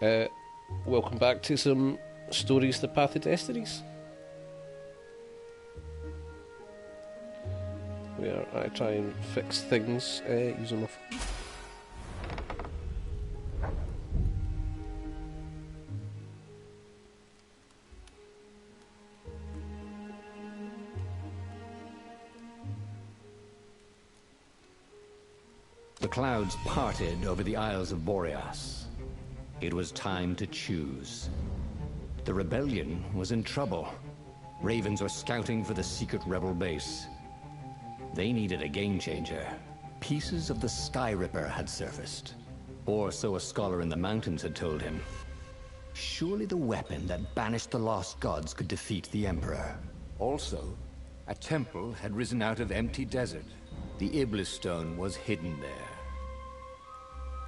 Welcome back to some Stories, the Path of Destinies. Where I try and fix things using my phone. The clouds parted over the Isles of Boreas. It was time to choose. The rebellion was in trouble. Ravens were scouting for the secret rebel base. They needed a game-changer. Pieces of the Sky Ripper had surfaced. Or so a scholar in the mountains had told him. Surely the weapon that banished the lost gods could defeat the Emperor. Also, a temple had risen out of empty desert. The Iblis stone was hidden there.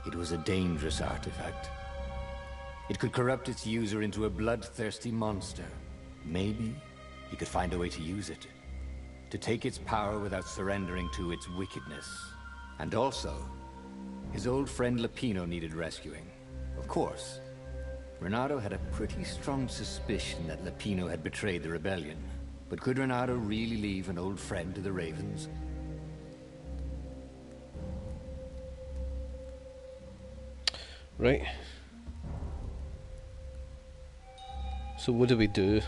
It was a dangerous artifact. It could corrupt its user into a bloodthirsty monster. Maybe he could find a way to use it. To take its power without surrendering to its wickedness. And also, his old friend Lapino needed rescuing. Of course, Renato had a pretty strong suspicion that Lapino had betrayed the rebellion. But could Renato really leave an old friend to the Ravens? Right. So what do we do?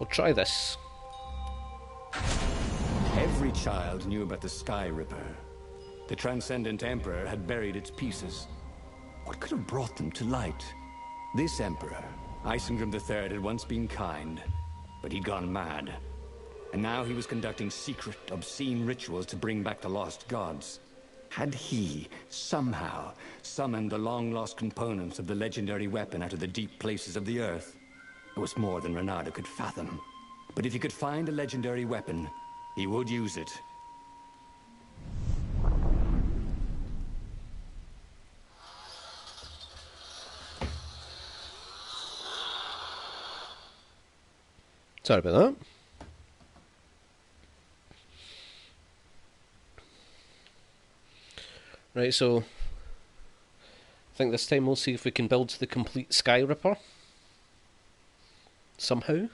We'll try this. Every child knew about the Sky Ripper. The Transcendent Emperor had buried its pieces. What could have brought them to light? This Emperor, Isengrim III, had once been kind, but he'd gone mad. And now he was conducting secret, obscene rituals to bring back the lost gods. Had he, somehow, summoned the long-lost components of the legendary weapon out of the deep places of the earth? It was more than Renato could fathom. But if he could find a legendary weapon, he would use it. Sorry about that. Right, so I think this time we'll see if we can build the complete Sky Ripper. Somehow.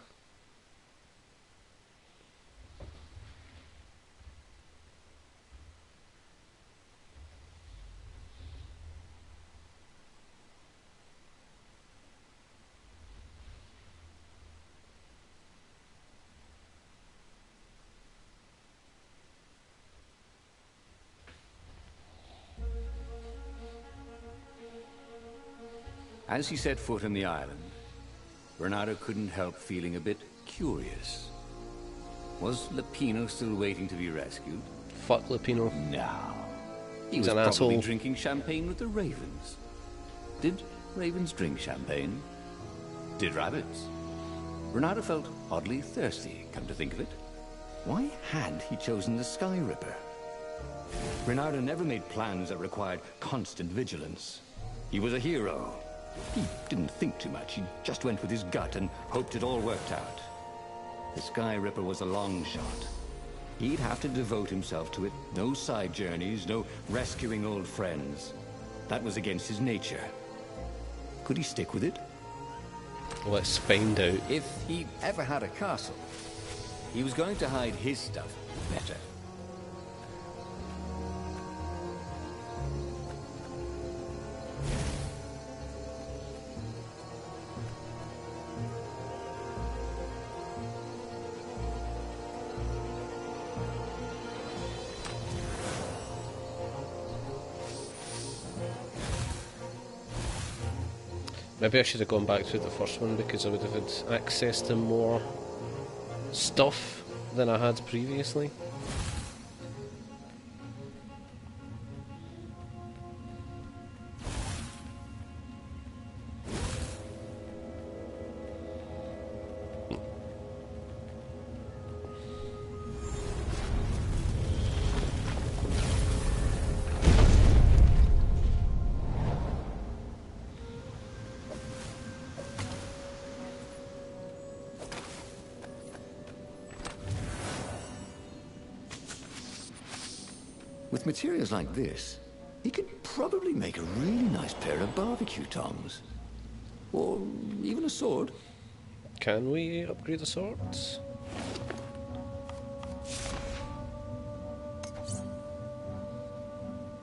As he set foot on the island, Renato couldn't help feeling a bit curious. Was Lapino still waiting to be rescued? Fuck Lapino. No. He He's was an probably asshole. drinking champagne with the ravens. Did ravens drink champagne? Did rabbits? Renato felt oddly thirsty, come to think of it. Why had he chosen the Sky Ripper? Renato never made plans that required constant vigilance. He was a hero. He didn't think too much. He just went with his gut and hoped it all worked out. The Sky Ripper was a long shot. He'd have to devote himself to it. No side journeys, no rescuing old friends. That was against his nature. Could he stick with it? Let's find out. If he ever had a castle, he was going to hide his stuff better. Maybe I should have gone back to the first one because I would have had access to more stuff than I had previously. With materials like this, he could probably make a really nice pair of barbecue tongs. Or even a sword. Can we upgrade the swords?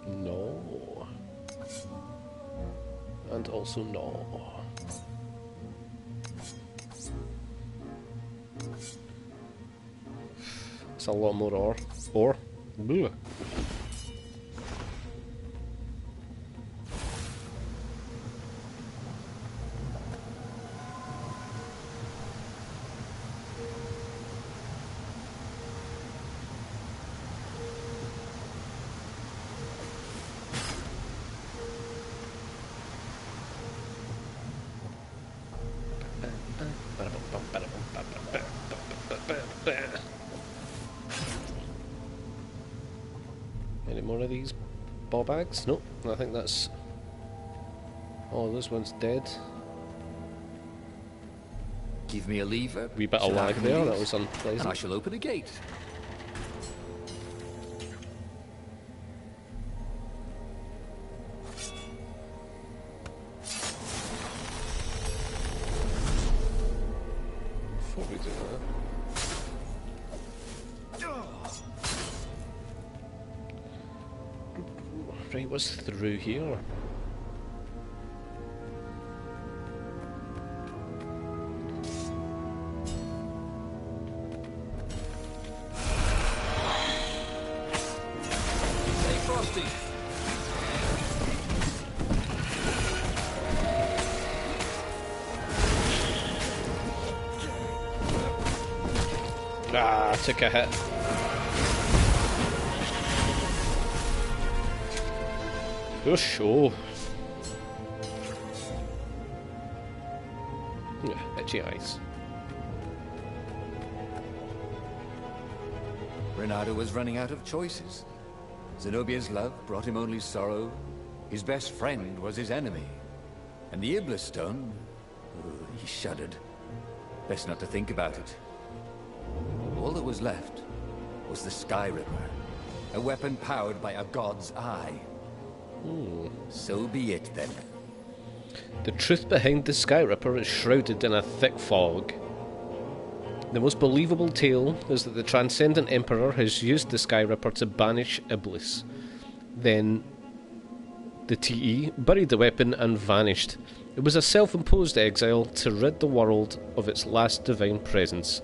No. And also no. It's a lot more ore. Ore? Bleh. Any more of these ball bags? Nope, I think that's... Oh, this one's dead. Give me a lever. Wee bit of lag there, that was unpleasant. And I shall open a gate. Before we do that... Right, what's through here? Stay frosty. Ah, took a hit. Whoosh, oh. Yeah, itchy eyes. Renato was running out of choices. Zenobia's love brought him only sorrow. His best friend was his enemy. And the Iblis stone... oh, he shuddered. Best not to think about it. All that was left was the Sky Ripper. A weapon powered by a god's eye. So be it, then. The truth behind the Sky Ripper is shrouded in a thick fog. The most believable tale is that the Transcendent Emperor has used the Sky Ripper to banish Iblis. Then the TE buried the weapon and vanished. It was a self-imposed exile to rid the world of its last divine presence.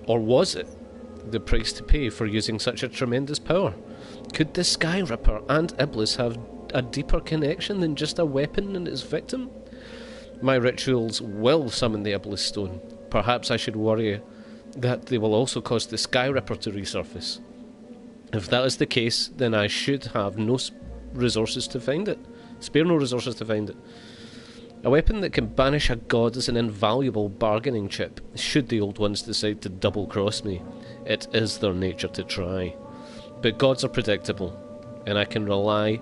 Or was it the price to pay for using such a tremendous power? Could the Sky Ripper and Iblis have a deeper connection than just a weapon and its victim? My rituals will summon the Iblis Stone. Perhaps I should worry that they will also cause the Sky Ripper to resurface. If that is the case, then I should have no resources to find it. Spare no resources to find it. A weapon that can banish a god is an invaluable bargaining chip, should the Old Ones decide to double-cross me. It is their nature to try. But gods are predictable, and I can rely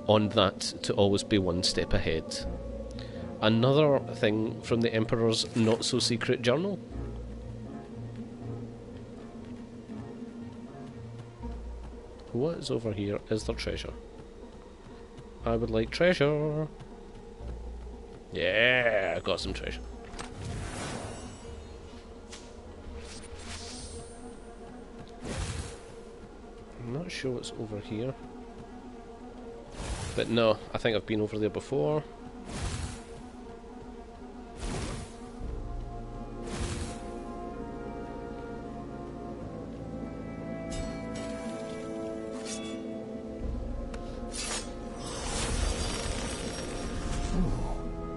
on that to always be one step ahead. Another thing from the Emperor's not-so-secret journal. What is over here? Is there treasure? I would like treasure. Yeah, I got some treasure. I'm not sure what's over here. But no, I think I've been over there before.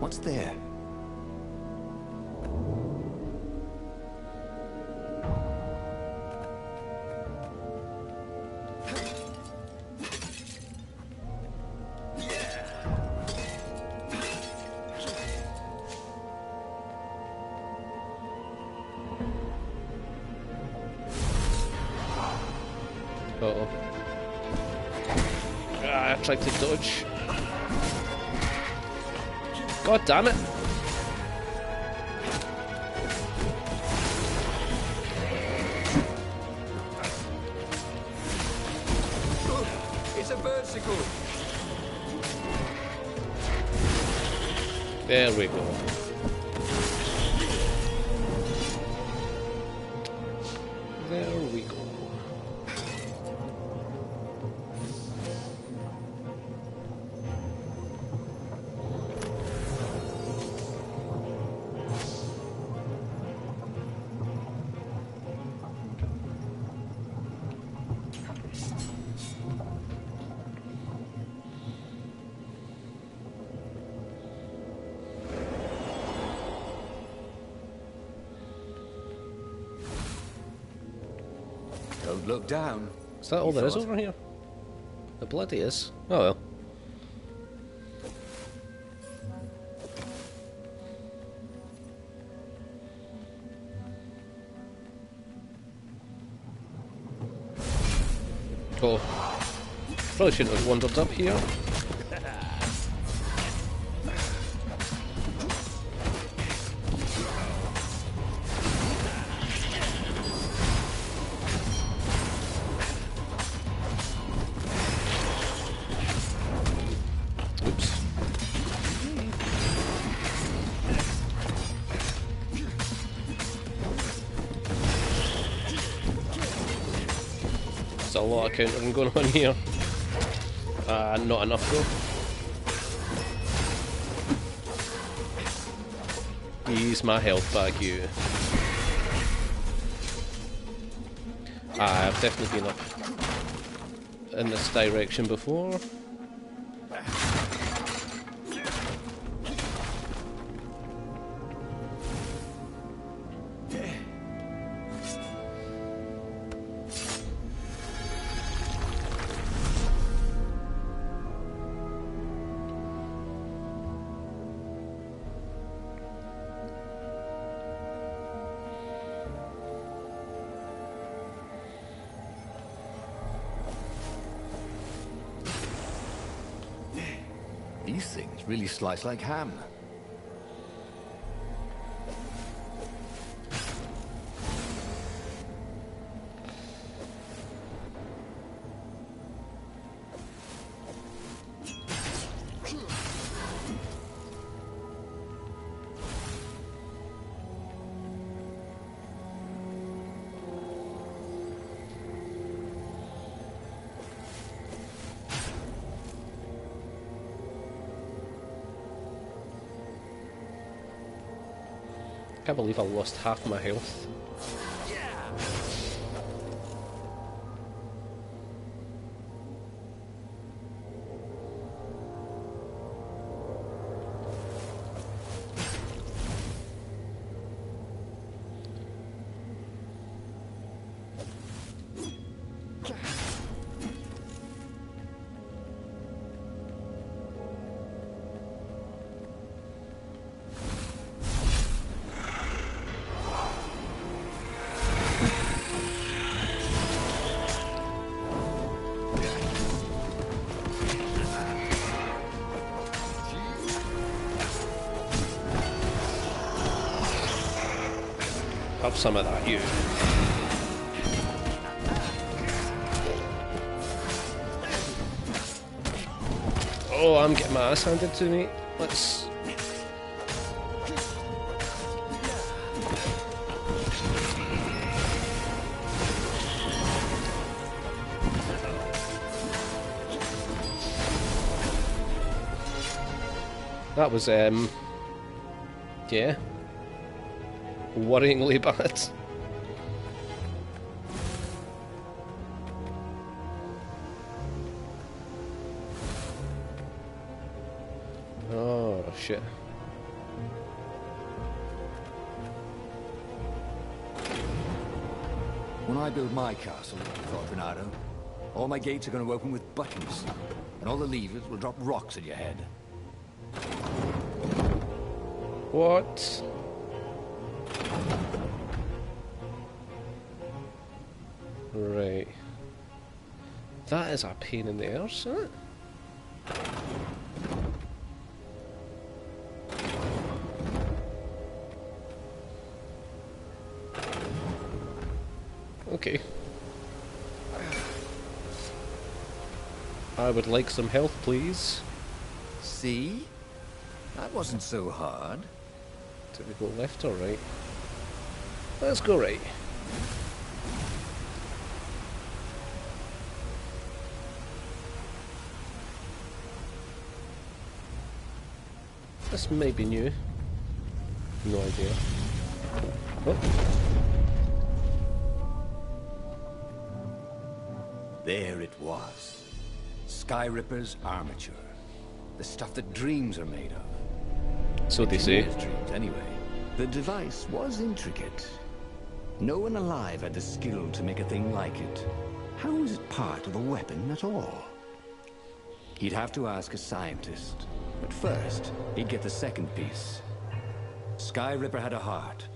What's there? Uh-oh. Ah, I tried to dodge. God damn it! It's a bird. There we go. There we go. Don't look down. Is that all there is thought. over here? It bloody is. Oh well. Oh. Probably shouldn't have wandered up here. Oops. There's a lot of countering going on here. Not enough though. Ease my health back, you. I've definitely been up in this direction before. These things really slice like ham. Can't believe I lost half my health. Have some of that, you. Oh, I'm getting my ass handed to me. Let's... That was, yeah. Worryingly bad. Oh, shit. When I build my castle, thought Renato, all my gates are going to open with buttons, and all the levers will drop rocks at your head. What? Right. That is a pain in the arse, isn't it? Okay. I would like some health, please. See? That wasn't so hard. Do we go left or right? Let's go right. This may be new. No idea. Oh. There it was. Sky Ripper's armature. The stuff that dreams are made of. So they say. Dreams, anyway. The device was intricate. No one alive had the skill to make a thing like it. How was it part of a weapon at all? He'd have to ask a scientist. But first, he'd get the second piece. Sky Ripper had a heart.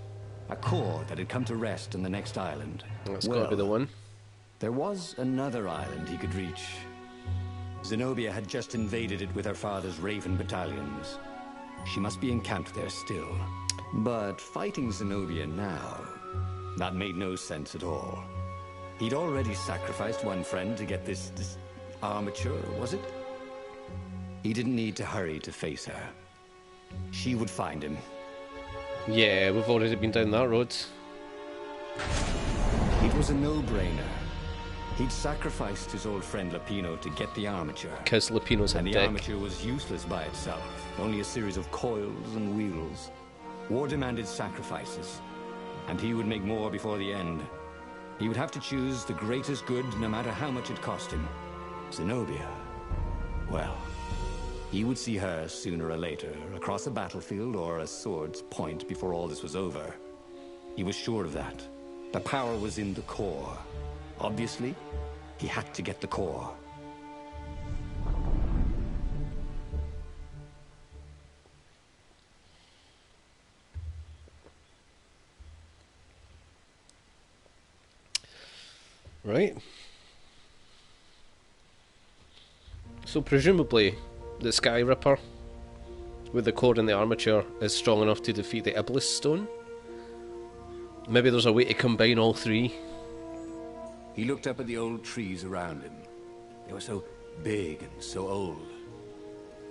A core that had come to rest on the next island. That's gotta be the one. There was another island he could reach. Zenobia had just invaded it with her father's Raven battalions. She must be encamped there still. But fighting Zenobia now, that made no sense at all. He'd already sacrificed one friend to get this armature, was it? He didn't need to hurry to face her. She would find him. Yeah, we've already been down that road. It was a no-brainer. He'd sacrificed his old friend Lapino to get the armature. Because Lapino's a And the dick. armature was useless by itself. Only a series of coils and wheels. War demanded sacrifices. And he would make more before the end. He would have to choose the greatest good no matter how much it cost him. Zenobia. Well, he would see her sooner or later, across a battlefield or a sword's point before all this was over. He was sure of that. The power was in the core. Obviously, he had to get the core. Right. So presumably, the Sky Ripper, with the core and the armature, is strong enough to defeat the Iblis Stone? Maybe there's a way to combine all three? He looked up at the old trees around him. They were so big and so old.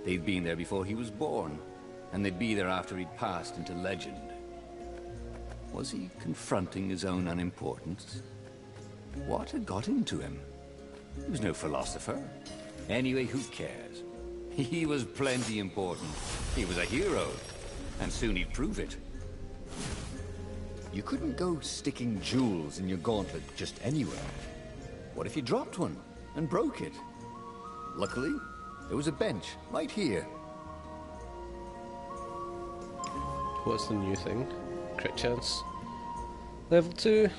They'd been there before he was born, and they'd be there after he'd passed into legend. Was he confronting his own unimportance? What had got into him? He was no philosopher. Anyway, who cares? He was plenty important. He was a hero, and soon he'd prove it. You couldn't go sticking jewels in your gauntlet just anywhere. What if you dropped one and broke it? Luckily, there was a bench right here. What's the new thing? Crit chance. Level 2.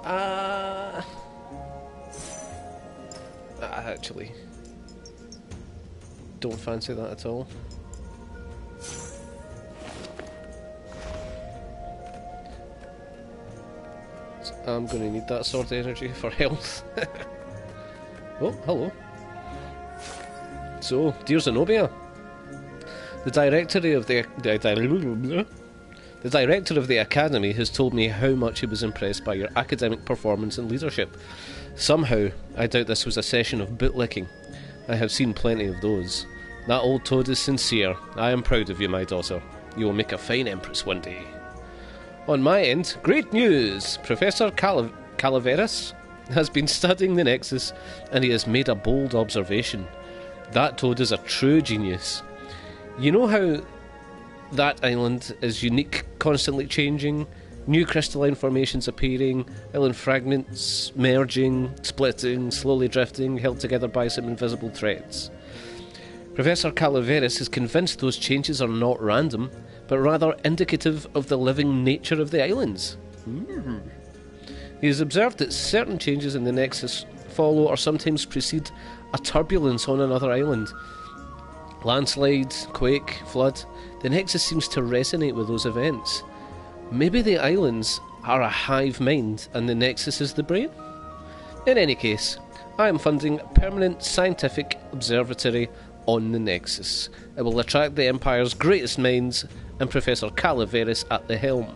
I actually don't fancy that at all. So I'm going to need that sword energy for health. Oh, hello. So, dear Zenobia, the director of the director of the Academy has told me how much he was impressed by your academic performance and leadership. Somehow, I doubt this was a session of bootlicking. I have seen plenty of those. That old toad is sincere. I am proud of you, my daughter. You will make a fine empress one day. On my end, great news! Professor Calaveras has been studying the Nexus, and he has made a bold observation. That toad is a true genius. You know how that island is unique, constantly changing, new crystalline formations appearing, island fragments merging, splitting, slowly drifting, held together by some invisible threads. Professor Calaveras is convinced those changes are not random, but rather indicative of the living nature of the islands. He has observed that certain changes in the Nexus follow or sometimes precede a turbulence on another island. Landslide, quake, flood. The Nexus seems to resonate with those events. Maybe the islands are a hive mind and the Nexus is the brain? In any case, I am funding a permanent scientific observatory on the Nexus. It will attract the Empire's greatest minds and Professor Calaveras at the helm.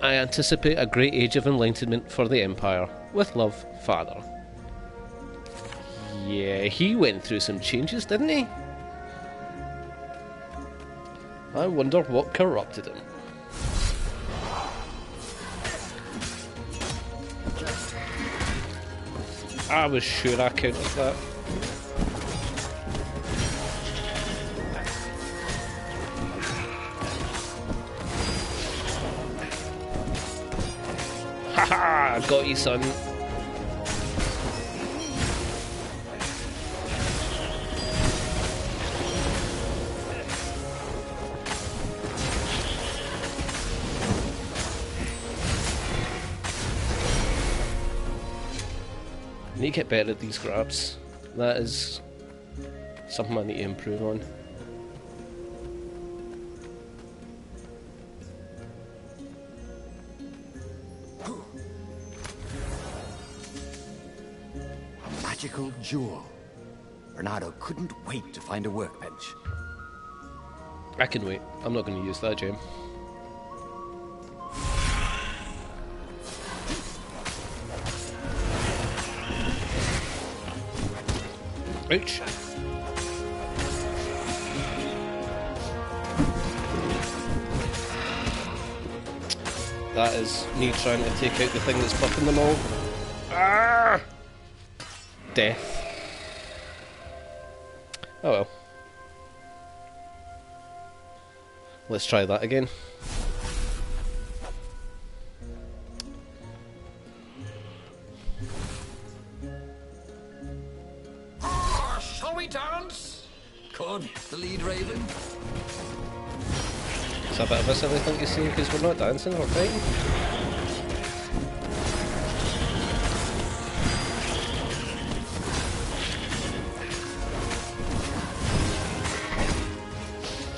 I anticipate a great age of enlightenment for the Empire. With love, Father. Yeah, he went through some changes, didn't he? I wonder what corrupted him. I was sure I countered that. Haha! Got you, son. I need to get better at these grabs. That is something I need to improve on. A magical jewel. Bernardo couldn't wait to find a workbench. I can wait. I'm not going to use that gem. Ouch. That is me trying to take out the thing that's buffing them all. Ah! Death. Oh well. Let's try that again. Shall we dance? Could the lead raven? It's a bit of a silly thing to say because we're not dancing, we're fighting.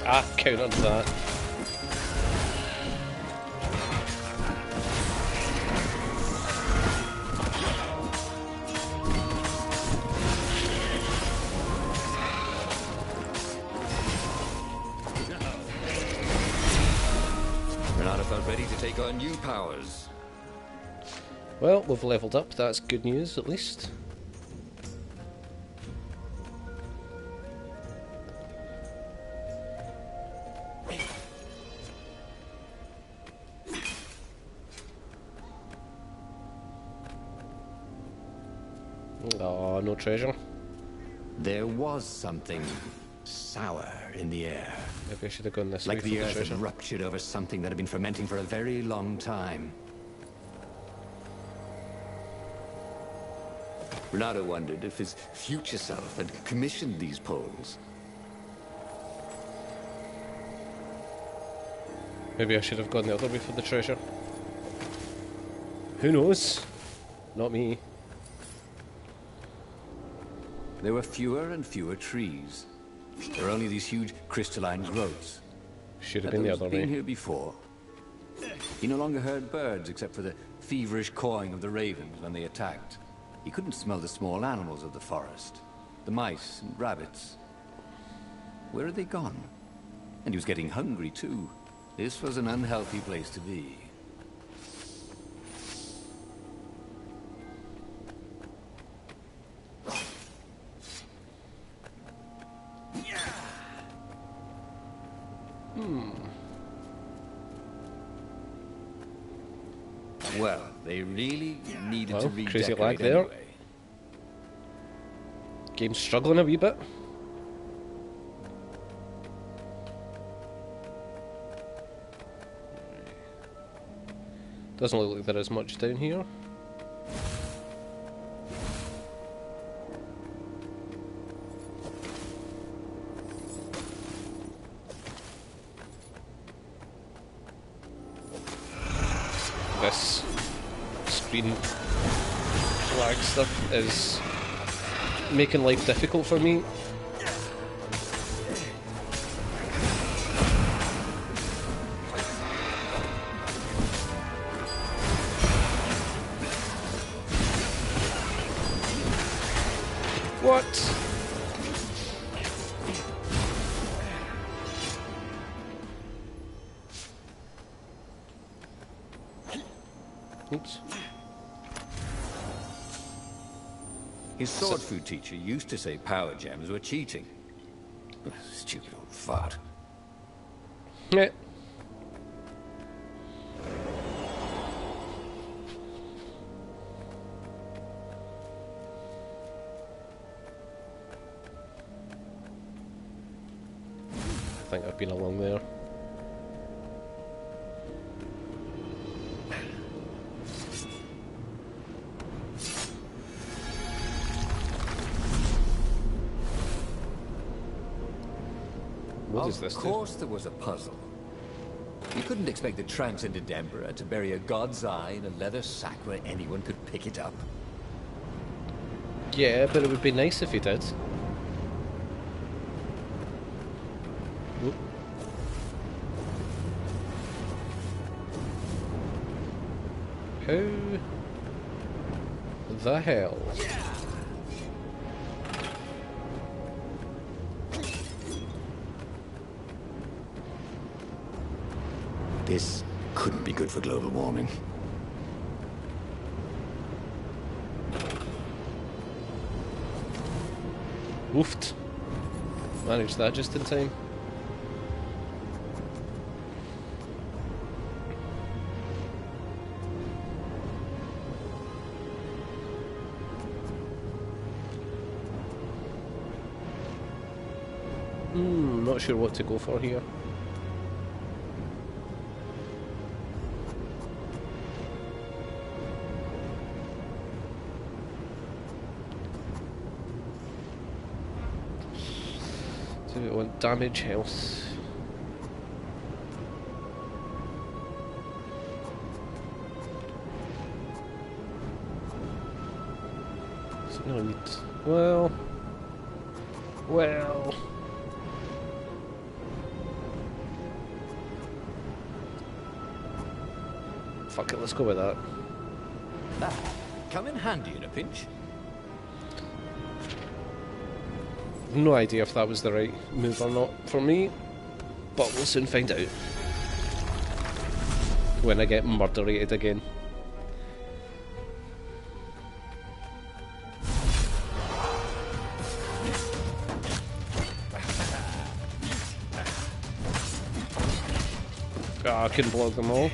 Ah, countered that. Bernardo felt ready to take on new powers. Well, we've leveled up, that's good news at least. Oh, no treasure. There was something sour in the air. Maybe I should have gone this Like way for the the earth treasure. had ruptured over something that had been fermenting for a very long time. Bernardo wondered if his future self had commissioned these poles. Maybe I should have gone the other way for the treasure. Who knows? Not me. There were fewer and fewer trees. There were only these huge crystalline growths. Should have Had been the those other been way. here before? He no longer heard birds except for the feverish cawing of the ravens when they attacked. He couldn't smell the small animals of the forest. The mice and rabbits. Where had they gone? And he was getting hungry too. This was an unhealthy place to be. Well, they really needed to Well, redecorate crazy lag there. anyway. Game's struggling a wee bit. Doesn't look like there is much down here. This screen lag stuff is making life difficult for me. What? Oops. His sword food teacher used to say power gems were cheating. Stupid old fart. Yeah. I think I've been along there. What is this? Of course there was a puzzle. You couldn't expect the Transcendent Emperor to bury a god's eye in a leather sack where anyone could pick it up. Yeah, but it would be nice if he did. Oop. Who the hell? This couldn't be good for global warming. Woofed. Managed that just in time. Not sure what to go for here. Do we want damage, health? So no need. Well. Fuck it, let's go with that. That come in handy in a pinch. No idea if that was the right move or not for me, but we'll soon find out when I get murderated again. I couldn't block them all.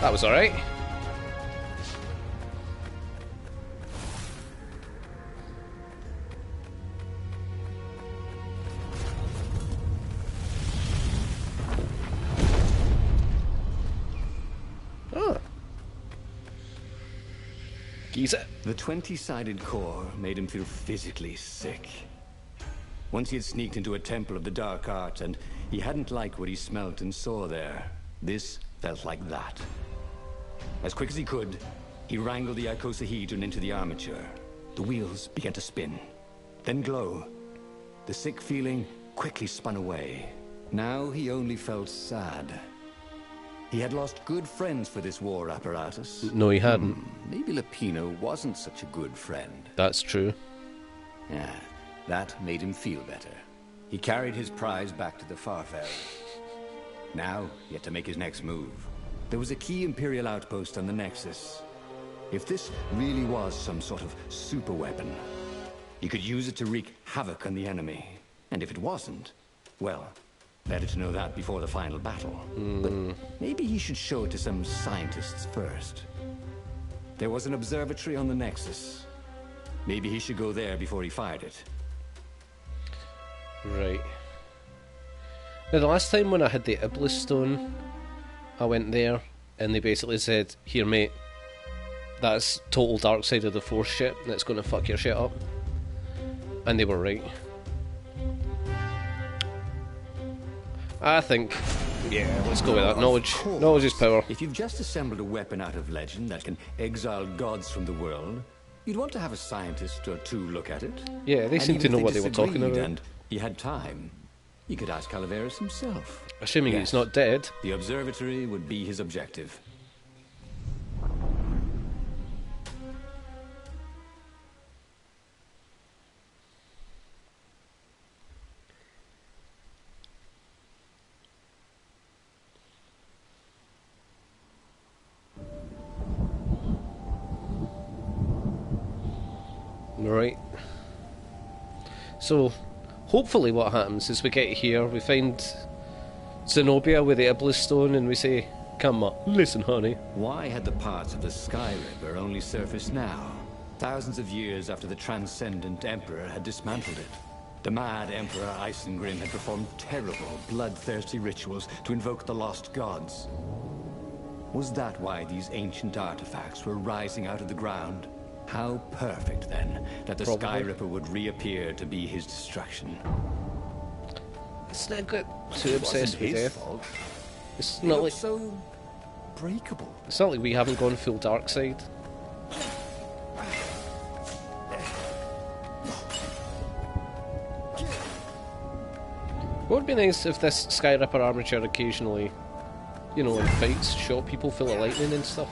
That was alright. Ah. Giza. The 20-sided core made him feel physically sick. Once he had sneaked into a temple of the dark art, and he hadn't liked what he smelt and saw there. This felt like that. As quick as he could, he wrangled the icosahedron into the armature. The wheels began to spin, then glow. The sick feeling quickly spun away. Now he only felt sad. He had lost good friends for this war apparatus. No, he hadn't. Maybe Lapino wasn't such a good friend. That's true. Yeah, that made him feel better. He carried his prize back to the Farfarer. Now, he had to make his next move. There was a key Imperial outpost on the Nexus. If this really was some sort of super weapon, he could use it to wreak havoc on the enemy. And if it wasn't, well, better to know that before the final battle. But maybe he should show it to some scientists first. There was an observatory on the Nexus. Maybe he should go there before he fired it. Right. Now, the last time when I had the Iblis Stone, I went there, and they basically said, here mate, that's total dark side of the Force shit, and it's going to fuck your shit up. And they were right. I think, yeah, let's go with that. Knowledge is power. If you've just assembled a weapon out of legend that can exile gods from the world, You'd want to have a scientist or two look at it. Yeah, they And seem even to if know what they were talking disagreed about. And he had time. He could ask Calaveras himself. Assuming Yes. he's not dead. The observatory would be his objective. Right. So, hopefully what happens is we get here, we find Zenobia with the Iblis Stone, and we say, come on, listen, honey. Why had the parts of the Sky Ripper only surfaced now? Thousands of years after the Transcendent Emperor had dismantled it. The mad Emperor Isengrim had performed terrible, bloodthirsty rituals to invoke the lost gods. Was that why these ancient artifacts were rising out of the ground? How perfect, then, that the Probably. Sky Ripper would reappear to be his destruction. It's not got too obsessed with death. Fault. It's He not looked like so breakable. it's not like we haven't gone full dark side. What would be nice if this Sky Ripper armature occasionally, you know, in fights, shot people full of lightning and stuff.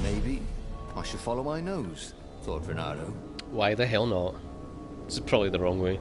Maybe I should follow my nose, thought Renato. Why the hell not? This is probably the wrong way.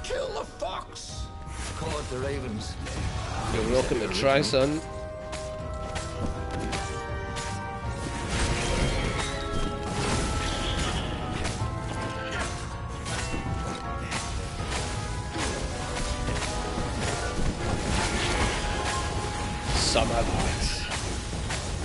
Kill the fox! Caught the ravens. You're welcome to try, son. Some of that.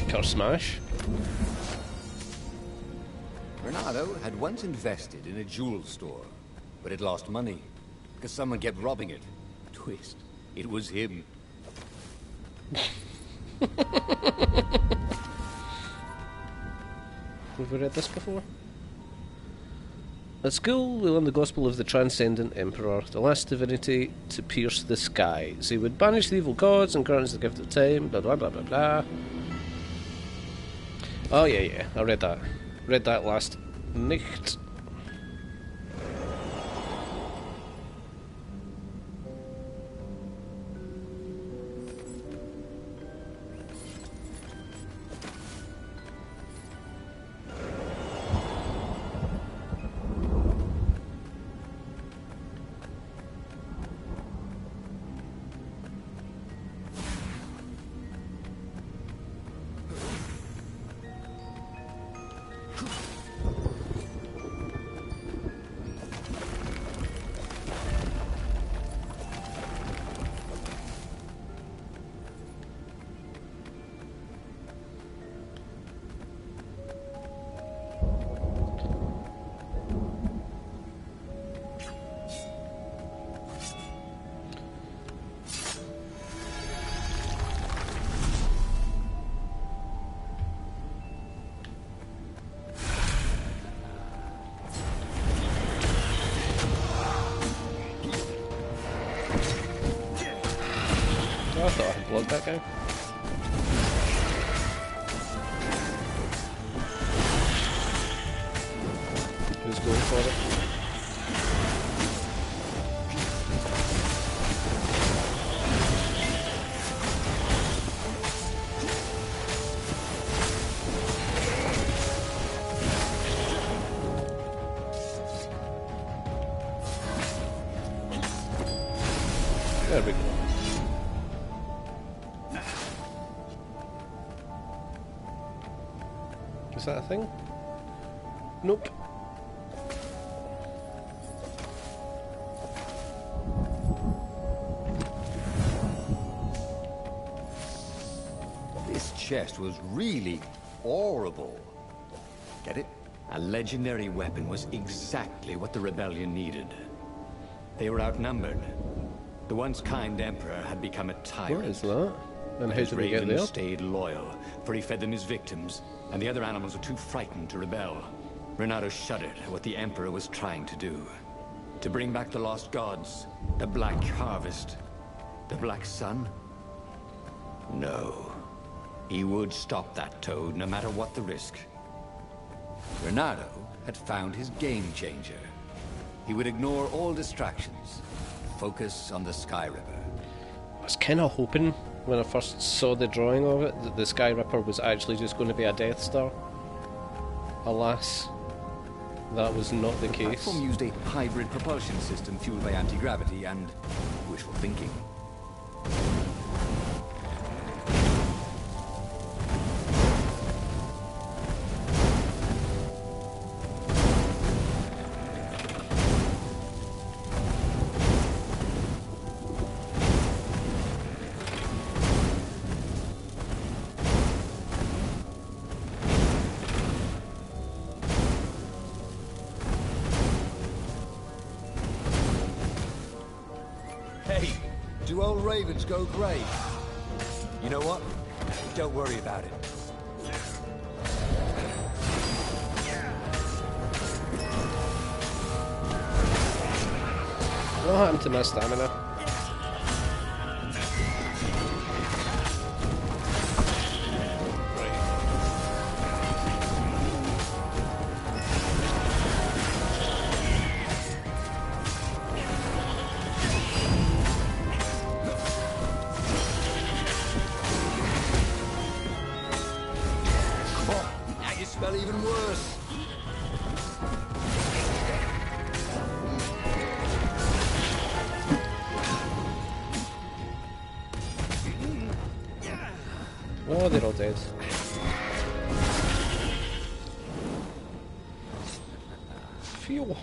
Curse smash. Renato had once invested in a jewel store, but it lost money because someone kept robbing it. Twist. It was him. Have we read this before? At school, we learned the gospel of the Transcendent Emperor, the last divinity to pierce the skies. He would banish the evil gods and grant us the gift of time, blah blah blah blah blah. Oh yeah, I read that. Read that last night. Oh, I thought I had blocked that guy. Who's going for it? There we go. Is that a thing? Nope. This chest was really horrible. Get it? A legendary weapon was exactly what the rebellion needed. They were outnumbered. The once kind emperor had become a tyrant. What is that? And how His did we get ravens there? stayed loyal, for he fed them his victims, and the other animals were too frightened to rebel. Renato shuddered at what the emperor was trying to do. To bring back the lost gods, the Black Harvest, the Black Sun? No. He would stop that toad, no matter what the risk. Renato had found his game changer. He would ignore all distractions, focus on the Sky Ripper. I was kind of hoping when I first saw the drawing of it that the Sky Ripper was actually just going to be a Death Star. Alas, that was not the The case. platform used a hybrid propulsion system fueled by anti-gravity and wishful thinking. Hey, do old ravens go grey? You know what? Don't worry about it. What happened to my stamina? Oh, now you smell even worse. Oh, they're all dead. Phew.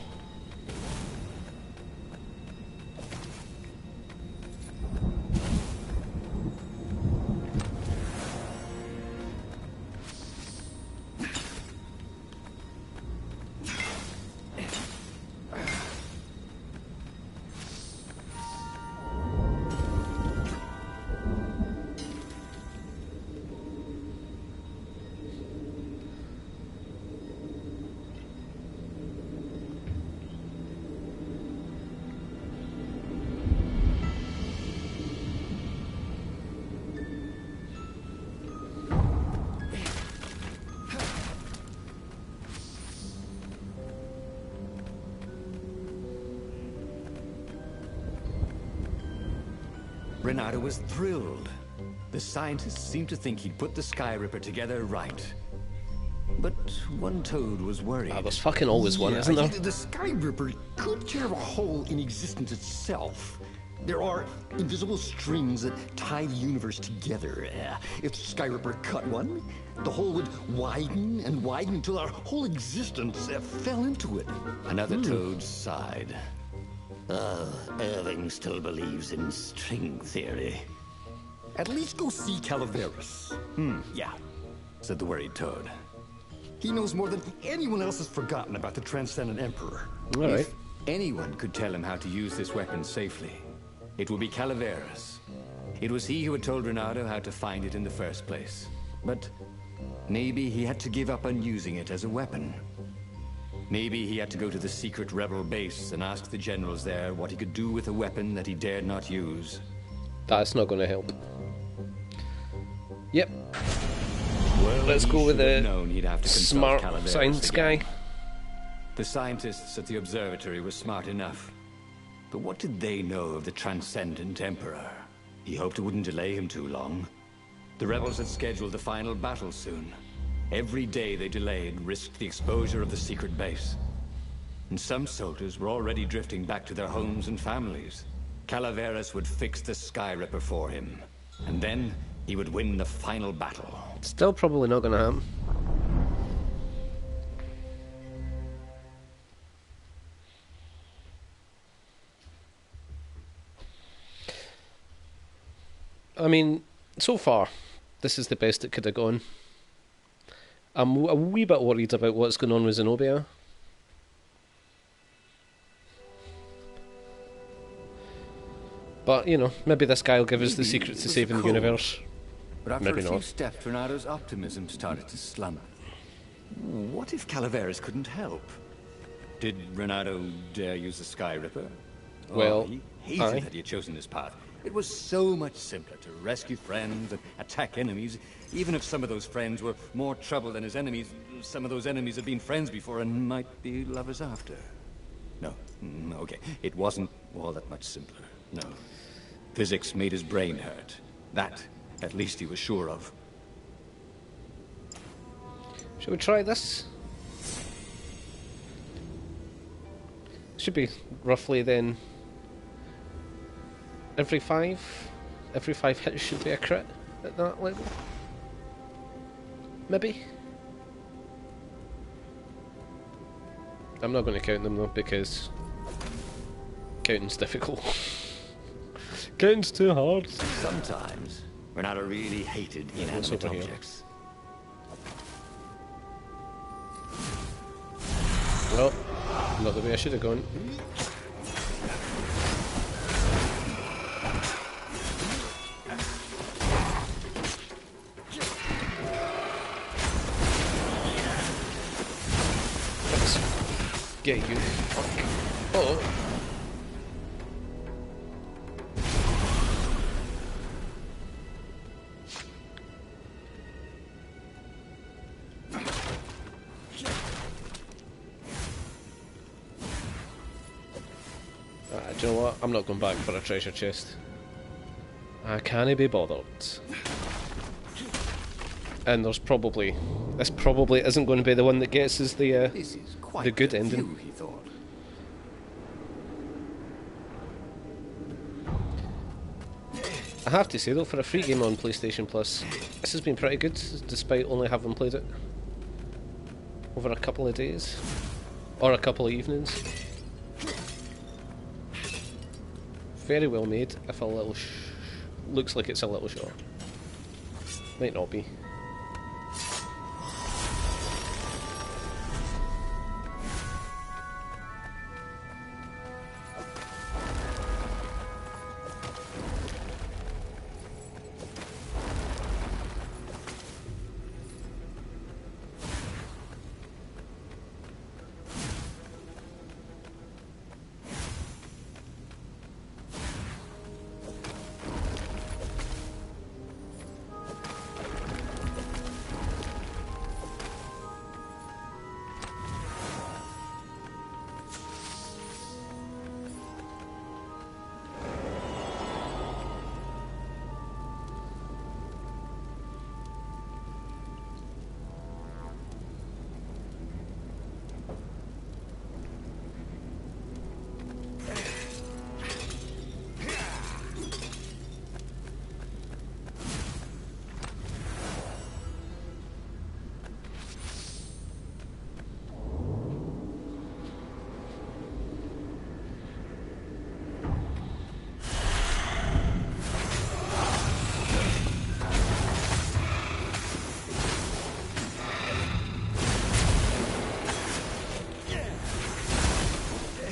Renato was thrilled. The scientists seemed to think he'd put the Sky Ripper together right. But one toad was worried. Ah, there's fucking always one, isn't there? The Sky Ripper could tear a hole in existence itself. There are invisible strings that tie the universe together. If the Sky Ripper cut one, the hole would widen and widen until our whole existence fell into it. Another toad sighed. Irving still believes in string theory. At least go see Calaveras. Yeah, said the worried toad. He knows more than anyone else has forgotten about the Transcendent Emperor. Alright. If anyone could tell him how to use this weapon safely, it would be Calaveras. It was he who had told Renato how to find it in the first place. But maybe he had to give up on using it as a weapon. Maybe he had to go to the secret rebel base and ask the generals there what he could do with a weapon that he dared not use. That's not going to help. Yep. Well, Let's he go with should have the known he'd have to consult smart Calaveras science again. guy. The scientists at the observatory were smart enough. But what did they know of the Transcendent Emperor? He hoped it wouldn't delay him too long. The rebels had scheduled the final battle soon. Every day they delayed risked the exposure of the secret base. And some soldiers were already drifting back to their homes and families. Calaveras would fix the Sky Ripper for him. And then he would win the final battle. Still probably not going to happen. I mean, so far, this is the best it could have gone. I'm a wee bit worried about what's going on with Zenobia. But, you know, maybe this guy will give us the secret to saving the universe. But after Maybe a few not. steps, Renado's optimism started to slump. What if Calaveras couldn't help? Did Renado dare use the Sky Ripper? Well, he hated aye. that he had chosen this path. It was so much simpler to rescue friends and attack enemies, even if some of those friends were more trouble than his enemies. Some of those enemies had been friends before and might be lovers after. No, okay, it wasn't all that much simpler, no. Physics made his brain hurt. That, at least he was sure of. Shall we try this? Should be roughly then every five hits should be a crit at that level. Maybe. I'm not going to count them though because counting's difficult. Counting's too hard. Sometimes, Renata really hated What's inanimate over here? objects. Well, not the way I should have gone. Let's get you. Fuck. Oh. Do you know what? I'm not going back for a treasure chest. I can't be bothered. And there's probably... This probably isn't going to be the one that gets us the This is quite the good the ending. view, he thought. I have to say though, for a free game on PlayStation Plus, this has been pretty good, despite only having played it over a couple of days. Or a couple of evenings. Very well made, if a little looks like it's a little short. Might not be.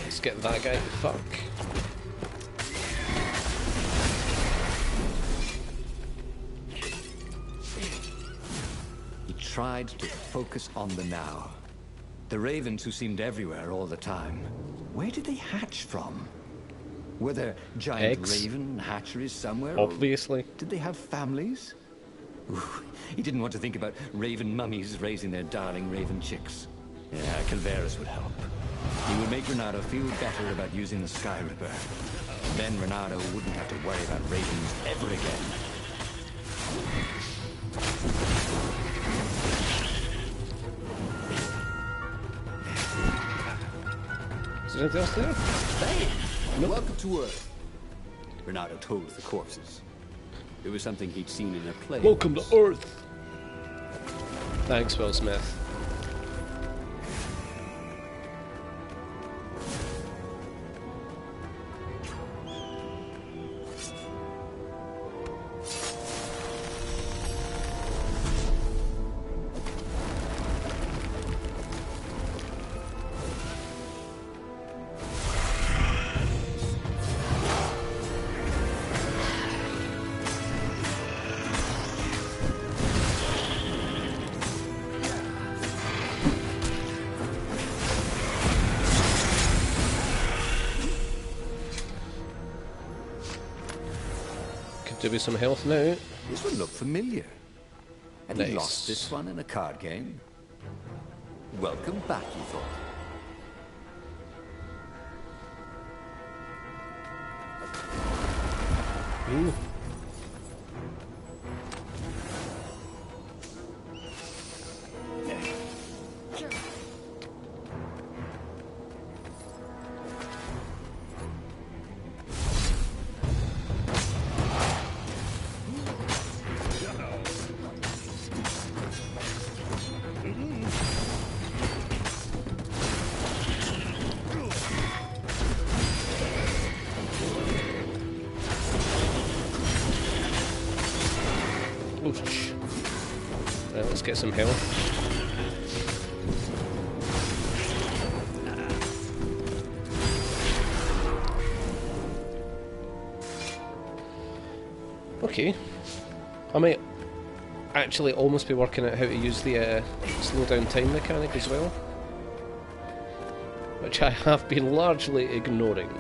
Let's get that guy. Fuck. He tried to focus on the now. The ravens who seemed everywhere all the time. Where did they hatch from? Were there giant Eggs. raven hatcheries somewhere? or Obviously. Did they have families? Ooh, he didn't want to think about raven mummies raising their darling raven chicks. Yeah, Calvaris would help. He would make Renato feel better about using the Sky Ripper. Then Renato wouldn't have to worry about ravens ever again. Is there anything else there? Hey! Welcome to Earth. Renato told the corpses. It was something he'd seen in a play. Welcome to Earth. Thanks, Will Smith. Do with some health now. This would look familiar. Had Nice. he lost this one in a card game? Welcome back, he thought. Ooh. Ouch. Right, let's get some health. Okay. I might actually almost be working out how to use the slow down time mechanic as well, which I have been largely ignoring.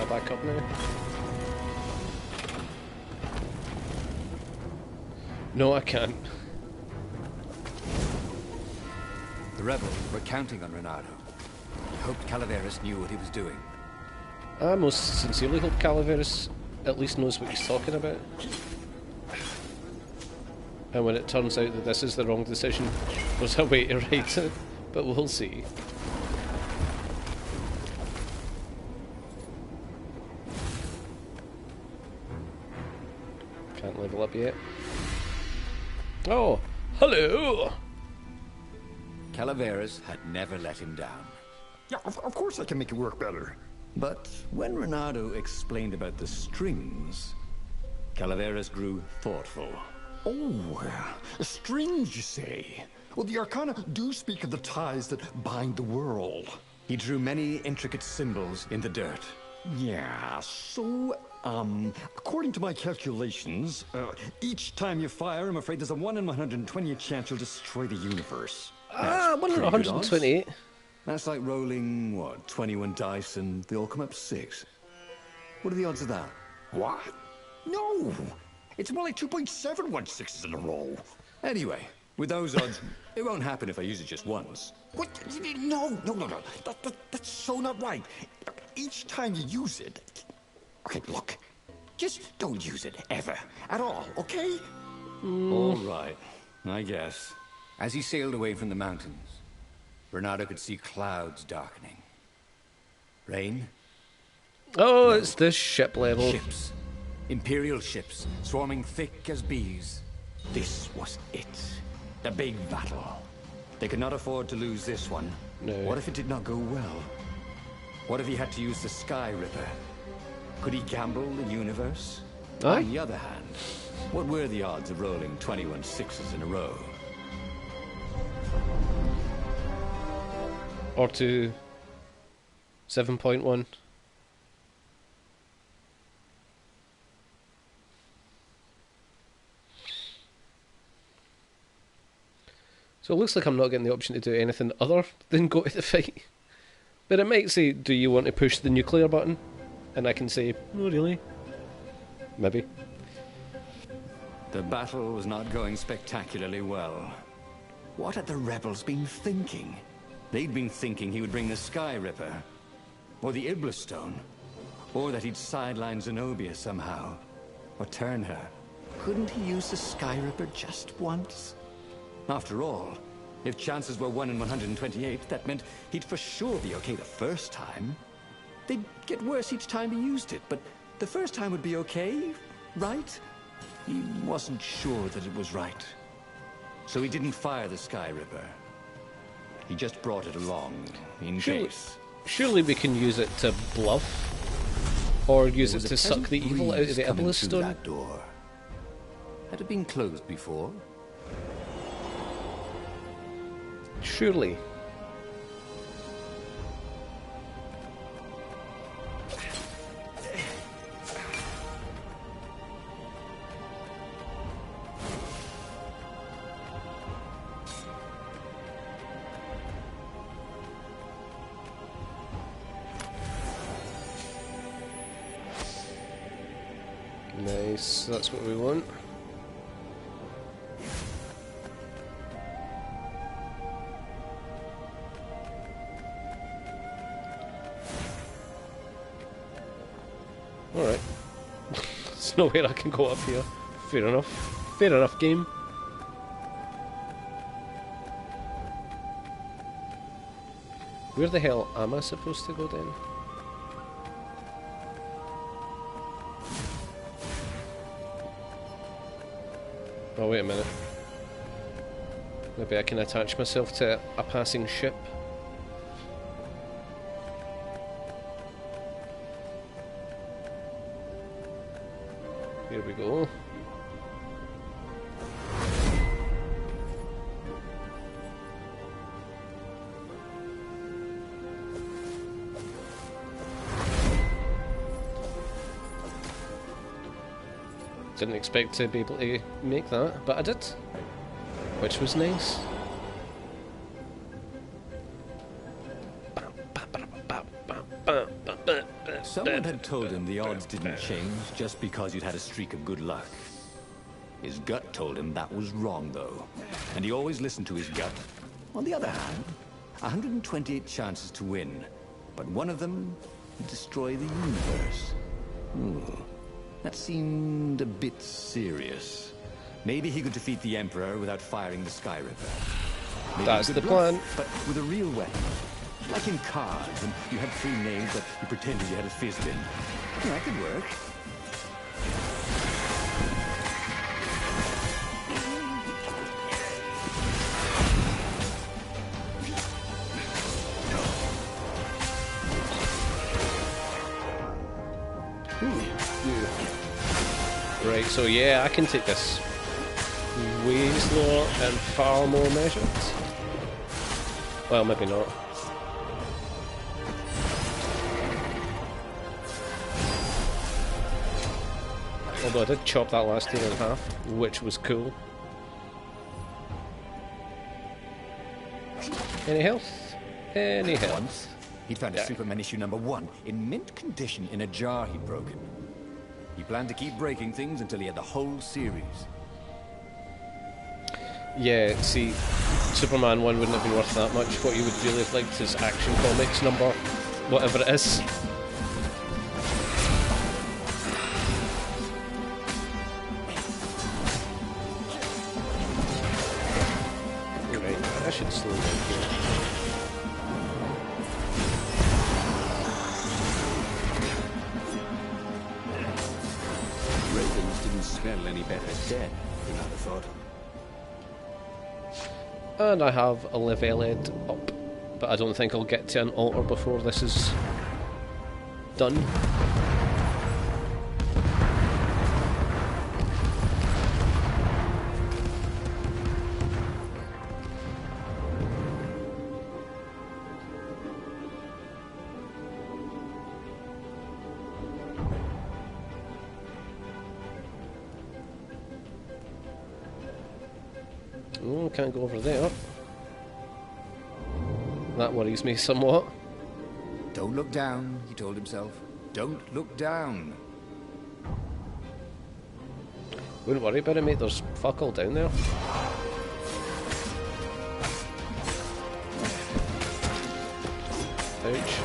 Back up now. No, I can't. The rebels were counting on Renato. He hoped Calaveras knew what he was doing. I most sincerely hope Calaveras at least knows what he's talking about. And when it turns out that this is the wrong decision, there's a way to right it, but we'll see. Can't level up yet. Oh, hello! Calaveras had never let him down. Yeah, of course I can make it work better. But when Renato explained about the strings, Calaveras grew thoughtful. Oh, strings, you say? Well, the Arcana do speak of the ties that bind the world. He drew many intricate symbols in the dirt. Yeah, so, according to my calculations, each time you fire, I'm afraid there's a 1 in 120 chance you'll destroy the universe. Ah, 1 in 128. That's like rolling, what, 21 dice and they all come up 6. What are the odds of that? What? No! It's more like 2.716s in a row. Anyway, with those odds, it won't happen if I use it just once. What? No. That's so not right. Each time you use it... Okay, look. Just don't use it ever. At all, okay? All right, I guess. As he sailed away from the mountains, Bernardo could see clouds darkening. Rain? Oh, it's this ship level. Ships. Imperial ships, swarming thick as bees. This was it. The big battle. They could not afford to lose this one. No. What if it did not go well? What if he had to use the Sky Ripper? Could he gamble the universe? Aye. On the other hand, what were the odds of rolling 21 6s in a row? Or to 7.1. So it looks like I'm not getting the option to do anything other than go to the fight. But it might say, do you want to push the nuclear button? And I can say, no really. Maybe. The battle was not going spectacularly well. What had the rebels been thinking? They'd been thinking he would bring the Sky Ripper. Or the Iblis Stone. Or that he'd sideline Zenobia somehow. Or turn her. Couldn't he use the Sky Ripper just once? After all, if chances were 1 in 128, that meant he'd for sure be okay the first time. They'd get worse each time he used it, but the first time would be okay, right? He wasn't sure that it was right. So he didn't fire the Sky Ripper. He just brought it along, in case. Surely we can use it to bluff. Or use it to suck the evil out of the Iblis Stone. That door. Had it been closed before? Surely. Nice, that's what we want. Alright. There's no way I can go up here. Fair enough. Fair enough, game. Where the hell am I supposed to go then? Oh, wait a minute. Maybe I can attach myself to a passing ship. Here we go. Didn't expect to be able to make that, but I did. Which was nice. Someone had told him the odds didn't change just because you'd had a streak of good luck. His gut told him that was wrong, though. And he always listened to his gut. On the other hand, 128 chances to win, but one of them would destroy the universe. Ooh, that seemed a bit serious. Maybe he could defeat the Emperor without firing the Sky Ripper. Maybe That's he could the bluff, plan. but with a real weapon. Like in cards, and you had 3 names, but you pretended you had a fizzbin. That could work. Right, so yeah, I can take this way slower and far more measured. Well, maybe not. Although I did chop that last thing in half, which was cool. Any health? any health. Once, he'd found a Superman issue #1 in mint condition in a jar he'd broken. He planned to keep breaking things until he had the whole series. Yeah, see, Superman 1 wouldn't have been worth that much. What you would really have liked is Action Comics number, whatever it is. Right, I should slow down here. Ravens didn't smell any better dead than I'd have thought. And I have a leveled up, but I don't think I'll get to an altar before this is done. Oh, can't go over there. That worries me somewhat. Don't look down, he told himself. Don't look down. Wouldn't worry about it, mate. There's fuck all down there. Ouch.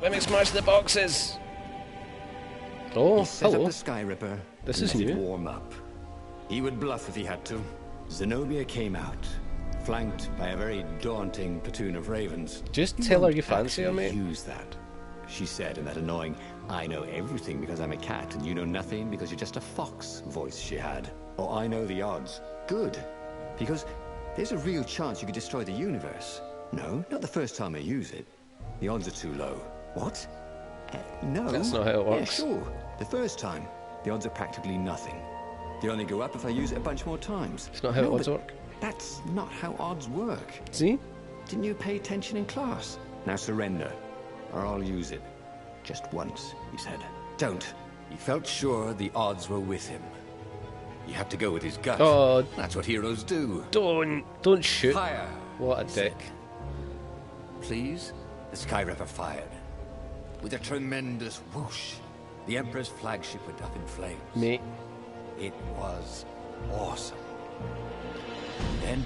Let me smash the boxes! Oh, He set hello. up the Sky Ripper. This and is let it new. warm up. He would bluff if he had to. Zenobia came out, flanked by a very daunting platoon of ravens. Just tell her won't you fancy her, actually mate. Use that, she said in that annoying, I know everything because I'm a cat and you know nothing because you're just a fox voice she had. Or I know the odds. Good, because there's a real chance you could destroy the universe. No, not the first time I use it. The odds are too low. What? No. That's not how it works. Yeah, sure. The first time, the odds are practically nothing. They only go up if I use it a bunch more times. It's not how No, odds but work. That's not how odds work. See? Didn't you pay attention in class? Now surrender, or I'll use it. Just once, he said. Don't. He felt sure the odds were with him. He had to go with his gut. Oh, That's what heroes do. don't shoot. Fire! What a dick. Please? The Sky Ripper fired. With a tremendous whoosh, the Emperor's flagship went up in flames. Mate. It was awesome. Then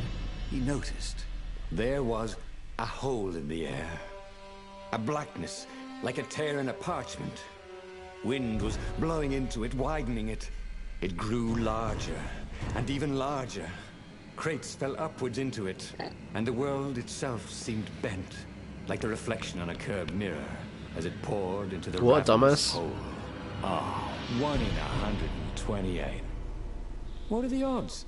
he noticed there was a hole in the air. A blackness, like a tear in a parchment. Wind was blowing into it, widening it. It grew larger, and even larger. Crates fell upwards into it, and the world itself seemed bent, like the reflection on a curved mirror, as it poured into the What a ravenous dumbass. hole. Ah, 1 in 128. What are the odds?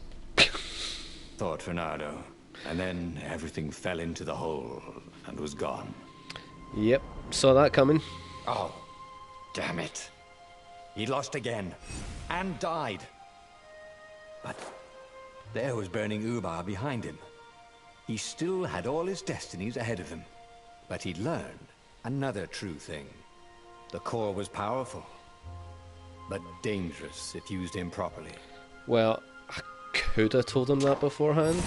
Thought Fernando. And then everything fell into the hole and was gone. Yep, saw that coming. Oh, damn it. He'd lost again. And died. But there was burning Ubar behind him. He still had all his destinies ahead of him. But he'd learned another true thing. The core was powerful, but dangerous if used improperly. Well, I could have told him that beforehand.